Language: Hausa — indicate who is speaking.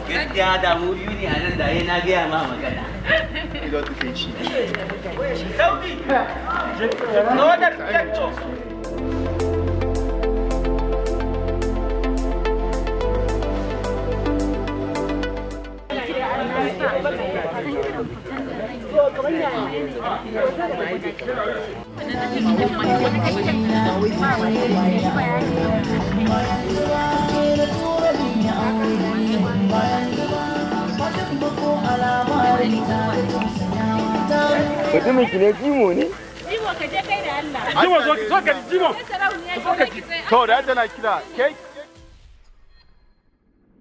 Speaker 1: Gaskiya da mu biyu ne a nan da na gaya ma magana. Sauki! Rodar Jekto!
Speaker 2: Mutumin ki ne Jimo ne?
Speaker 3: Jimo ka je kai da Allah.
Speaker 4: Jimo zo ka ji Jimo. To da tana kira kai